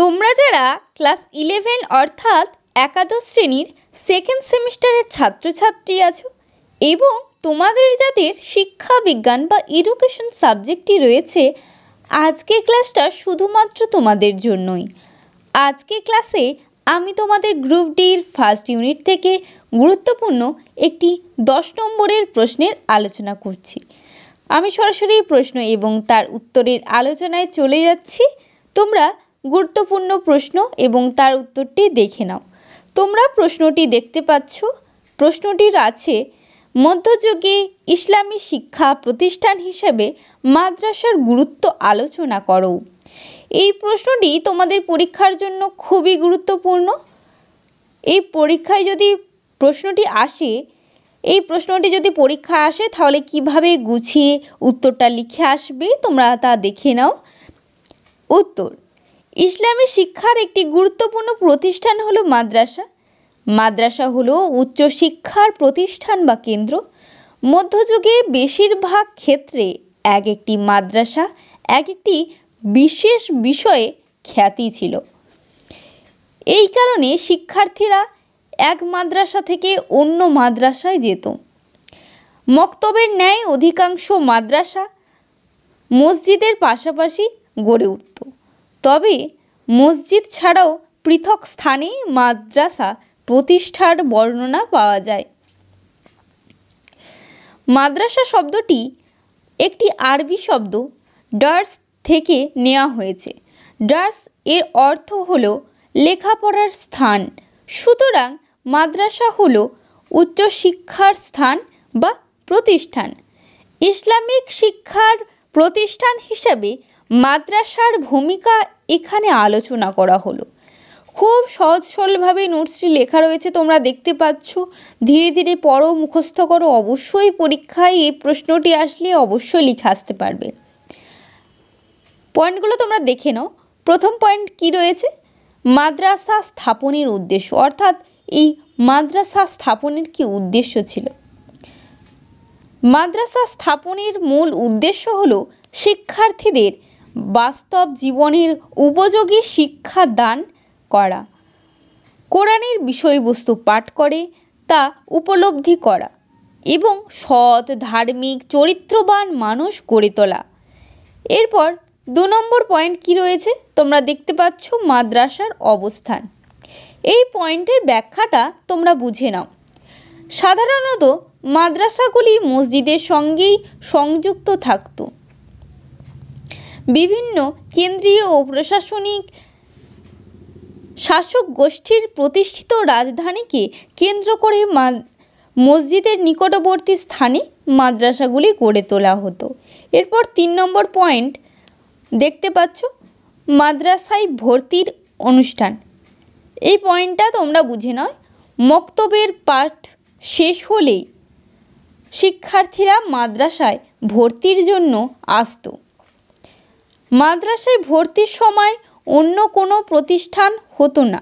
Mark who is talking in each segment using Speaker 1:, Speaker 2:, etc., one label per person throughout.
Speaker 1: তোমরা যারা ক্লাস 11 অর্থাৎ একাদশ শ্রেণীর সেকেন্ড সেমিস্টারের ছাত্রছাত্রী আছো এবং তোমাদের যাদের শিক্ষা বিজ্ঞান বা এডুকেশন সাবজেক্টটি রয়েছে, আজকের ক্লাসটা শুধুমাত্র তোমাদের জন্যই। আজকের ক্লাসে আমি তোমাদের গ্রুপ ডির ফার্স্ট ইউনিট থেকে গুরুত্বপূর্ণ একটি 10 নম্বরের প্রশ্নের আলোচনা করছি। আমি সরাসরি প্রশ্ন এবং তার উত্তরের আলোচনায় চলে যাচ্ছি। তোমরা গুরুত্বপূর্ণ প্রশ্ন এবং তার উত্তরটি দেখে নাও। তোমরা প্রশ্নটি দেখতে পাচ্ছ। প্রশ্নটির আছে, মধ্যযুগে ইসলামী শিক্ষা প্রতিষ্ঠান হিসেবে মাদ্রাসার গুরুত্ব আলোচনা করো। এই প্রশ্নটি তোমাদের পরীক্ষার জন্য খুবই গুরুত্বপূর্ণ। এই পরীক্ষায় যদি প্রশ্নটি পরীক্ষায় আসে তাহলে কিভাবে গুছিয়ে উত্তরটা লিখে আসবে তোমরা তা দেখে নাও। উত্তর: ইসলামী শিক্ষার একটি গুরুত্বপূর্ণ প্রতিষ্ঠান হলো মাদ্রাসা। মাদ্রাসা হলো উচ্চশিক্ষার প্রতিষ্ঠান বা কেন্দ্র। মধ্যযুগে বেশিরভাগ ক্ষেত্রে এক একটি মাদ্রাসা এক একটি বিশেষ বিষয়ে খ্যাতি ছিল। এই কারণে শিক্ষার্থীরা এক মাদ্রাসা থেকে অন্য মাদ্রাসায় যেত। মক্তবের ন্যায় অধিকাংশ মাদ্রাসা মসজিদের পাশাপাশি গড়ে উঠত। তবে মসজিদ ছাড়াও পৃথক স্থানে মাদ্রাসা প্রতিষ্ঠার বর্ণনা পাওয়া যায়। মাদ্রাসা শব্দটি একটি আরবি শব্দ দার্স থেকে নেওয়া হয়েছে। দার্স এর অর্থ হলো লেখাপড়ার স্থান। সুতরাং মাদ্রাসা হলো উচ্চশিক্ষার স্থান বা প্রতিষ্ঠান। ইসলামিক শিক্ষার প্রতিষ্ঠান হিসাবে মাদ্রাসার ভূমিকা এখানে আলোচনা করা হলো। খুব সহজ সরলভাবে নোটসটি লেখা রয়েছে, তোমরা দেখতে পাচ্ছ। ধীরে ধীরে পড়ো, মুখস্থ করো। অবশ্যই পরীক্ষায় এই প্রশ্নটি আসলে অবশ্যই লিখে আসতে পারবে। পয়েন্টগুলো তোমরা দেখে নাও। প্রথম পয়েন্ট কি রয়েছে? মাদ্রাসা স্থাপনের উদ্দেশ্য, অর্থাৎ এই মাদ্রাসা স্থাপনের কি উদ্দেশ্য ছিল? মাদ্রাসা স্থাপনের মূল উদ্দেশ্য হলো শিক্ষার্থীদের বাস্তব জীবনের উপযোগী শিক্ষা দান করা, কোরআনের বিষয়বস্তু পাঠ করে তা উপলব্ধি করা এবং সৎ, ধার্মিক, চরিত্রবান মানুষ গড়ে তোলা। এরপর 2 নম্বর পয়েন্ট কি রয়েছে? তোমরা দেখতে পাচ্ছ মাদ্রাসার অবস্থান। এই পয়েন্টের ব্যাখ্যাটা তোমরা বুঝে নাও। সাধারণত মাদ্রাসাগুলি মসজিদের সঙ্গেই সংযুক্ত থাকত। বিভিন্ন কেন্দ্রীয় ও প্রশাসনিক শাসক গোষ্ঠীর প্রতিষ্ঠিত রাজধানীকে কেন্দ্র করে মসজিদের নিকটবর্তী স্থানে মাদ্রাসাগুলি গড়ে তোলা হতো। এরপর 3 নম্বর পয়েন্ট দেখতে পাচ্ছ, মাদ্রাসায় ভর্তির অনুষ্ঠান। এই পয়েন্টটা তোমরা বুঝে নাও। মক্তবের পাঠ শেষ হলেই শিক্ষার্থীরা মাদ্রাসায় ভর্তির জন্য আসত। মাদ্রাসায় ভর্তির সময় অন্য কোনো প্রতিষ্ঠান হতো না।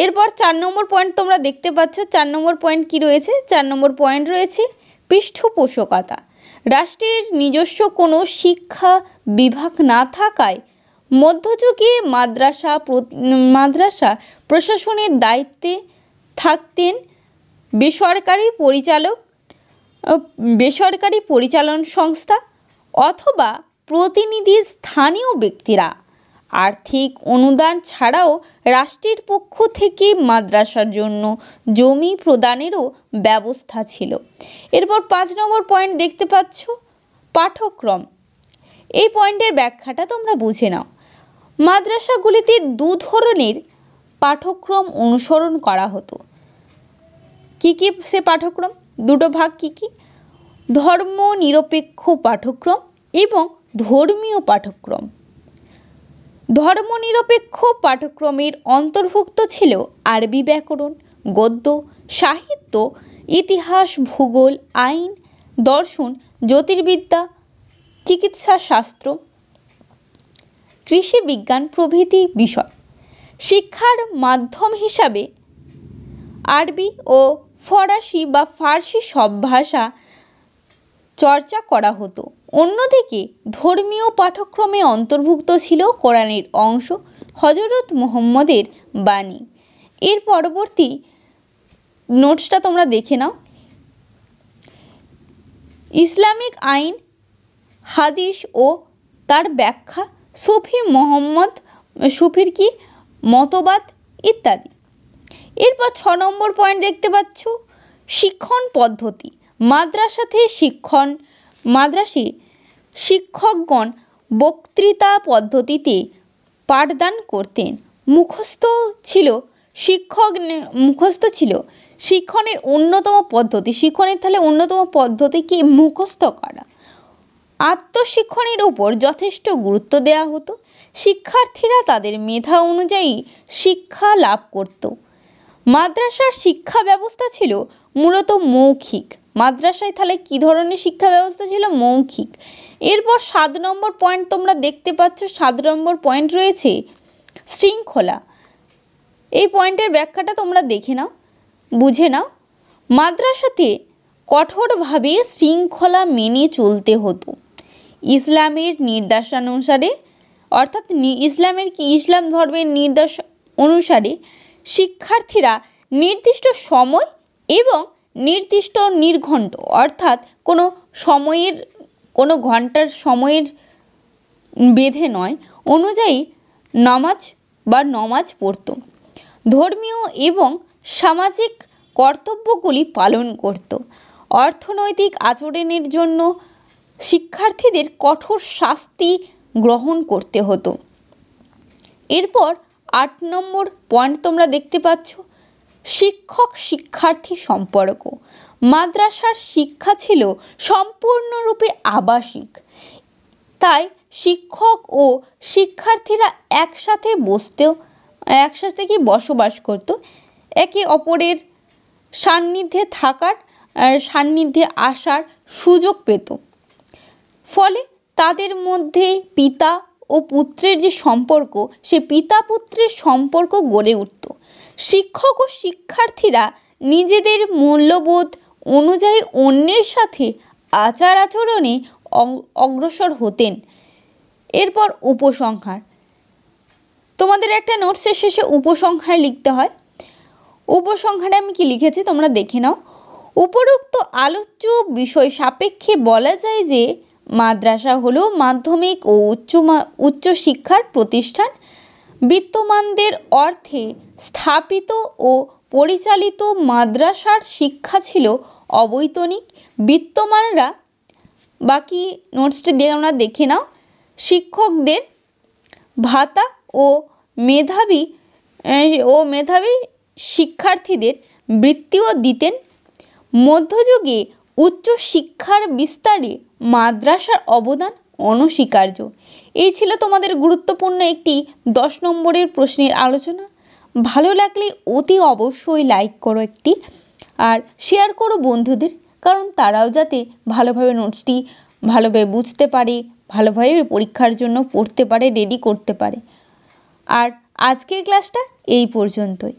Speaker 1: এরপর 4 নম্বর পয়েন্ট তোমরা দেখতে পাচ্ছ। 4 নম্বর পয়েন্ট কি রয়েছে? 4 নম্বর পয়েন্ট রয়েছে পৃষ্ঠপোষকতা। রাষ্ট্রের নিজস্ব কোনো শিক্ষা বিভাগ না থাকায় মধ্যযুগে মাদ্রাসা প্রশাসনের দায়িত্বে থাকতেন বেসরকারি পরিচালন সংস্থা অথবা প্রতিনিধি স্থানীয় ব্যক্তিরা। আর্থিক অনুদান ছাড়াও রাষ্ট্রের পক্ষ থেকে মাদ্রাসার জন্য জমি প্রদানেরও ব্যবস্থা ছিল। এরপর 5 নম্বর পয়েন্ট দেখতে পাচ্ছ, পাঠ্যক্রম। এই পয়েন্টের ব্যাখ্যাটা তোমরা বুঝে নাও। মাদ্রাসাগুলিতে 2 ধরনের পাঠ্যক্রম অনুসরণ করা হতো। কি কি সে পাঠ্যক্রম? 2টো ভাগ কি কি? ধর্ম নিরপেক্ষ পাঠ্যক্রম এবং ধর্মীয় পাঠ্যক্রম। ধর্মনিরপেক্ষ পাঠ্যক্রমের অন্তর্ভুক্ত ছিল আরবি ব্যাকরণ, গদ্য, সাহিত্য, ইতিহাস, ভূগোল, আইন, দর্শন, জ্যোতির্বিদ্যা, চিকিৎসা শাস্ত্র, কৃষি বিজ্ঞান প্রভৃতি বিষয়। শিক্ষার মাধ্যম হিসাবে আরবি ও ফরাসি বা ফার্সি সব ভাষা চর্চা করা হতো। অন্যদিকে ধর্মীয় পাঠ্যক্রমে অন্তর্ভুক্ত ছিল কোরআনের অংশ, হজরত মুহাম্মদের বাণী। এর পরবর্তী নোটসটা তোমরা দেখে নাও। ইসলামিক আইন, হাদিস ও তার ব্যাখ্যা, সুফির কি মতবাদ ইত্যাদি। এরপর 6 নম্বর পয়েন্ট দেখতে পাচ্ছ, শিক্ষণ পদ্ধতি। মাদ্রাসে শিক্ষকগণ বক্তৃতা পদ্ধতিতে পাঠদান করতেন। মুখস্থ ছিল শিক্ষণের অন্যতম পদ্ধতি। শিক্ষণের তাহলে অন্যতম পদ্ধতি কি? মুখস্থ করা। আত্মশিক্ষণের উপর যথেষ্ট গুরুত্ব দেওয়া হতো। শিক্ষার্থীরা তাদের মেধা অনুযায়ী শিক্ষা লাভ করত। মাদ্রাসার শিক্ষা ব্যবস্থা ছিল মূলত মৌখিক। মাদ্রাসায় তাহলে কী ধরনের শিক্ষা ব্যবস্থা ছিল? মৌখিক। এরপর 7 নম্বর পয়েন্ট তোমরা দেখতে পাচ্ছ। 7 নম্বর পয়েন্ট রয়েছে শৃঙ্খলা। এই পয়েন্টের ব্যাখ্যাটা তোমরা দেখে নাও, বুঝে নাও। মাদ্রাসাতে কঠোরভাবে শৃঙ্খলা মেনে চলতে হতো। ইসলামের নির্দেশানুসারে, অর্থাৎ ইসলাম ধর্মের নির্দেশ অনুসারে শিক্ষার্থীরা নির্দিষ্ট সময় এবং নির্দিষ্ট নির্ঘণ্ট, অর্থাৎ কোনো ঘন্টার সময়ের বেঁধে নয়, অনুযায়ী নমাজ পড়ত। ধর্মীয় এবং সামাজিক কর্তব্যগুলি পালন করত। অর্থনৈতিক আচরণের জন্য শিক্ষার্থীদের কঠোর শাস্তি গ্রহণ করতে হতো। এরপর 8 নম্বর পয়েন্ট তোমরা দেখতে পাচ্ছ, শিক্ষক শিক্ষার্থী সম্পর্ক। মাদ্রাসার শিক্ষা ছিল সম্পূর্ণরূপে আবাসিক, তাই শিক্ষক ও শিক্ষার্থীরা একসাথে বসবাস করত, একে অপরের সান্নিধ্যে আসার সুযোগ পেত। ফলে তাদের মধ্যে পিতা ও পুত্রের যে সম্পর্ক, সে পিতা পুত্রের সম্পর্ক গড়ে উঠত। শিক্ষক ও শিক্ষার্থীরা নিজেদের মূল্যবোধ অনুযায়ী অন্যের সাথে আচার আচরণে অগ্রসর হতেন। এরপর উপসংহার। তোমাদের একটা নোটসের শেষে উপসংহার লিখতে হয়। উপসংহারে আমি কি লিখেছি তোমরা দেখে নাও। উপরোক্ত আলোচ্য বিষয় সাপেক্ষে বলা যায় যে মাদ্রাসা হলো মাধ্যমিক ও উচ্চ শিক্ষার প্রতিষ্ঠান। বিত্তমানদের অর্থে স্থাপিত ও পরিচালিত মাদ্রাসার শিক্ষা ছিল অবৈতনিক। বিত্তমানরা, বাকি নোটসটি দিয়ে আমরা দেখে নাও, শিক্ষকদের ভাতা ও মেধাবী শিক্ষার্থীদের বৃত্তিও দিতেন। মধ্যযুগে উচ্চ শিক্ষার বিস্তারে মাদ্রাসার অবদান অনস্বীকার্য। এই ছিল তোমাদের গুরুত্বপূর্ণ একটি 10 নম্বরের প্রশ্নের আলোচনা। ভালো লাগলে অতি অবশ্যই লাইক করো একটি, আর শেয়ার করো বন্ধুদের, কারণ তারাও যাতে ভালোভাবে নোটসটি ভালোভাবে বুঝতে পারে, ভালোভাবে পরীক্ষার জন্য পড়তে পারে, রেডি করতে পারে। আর আজকের ক্লাসটা এই পর্যন্তই।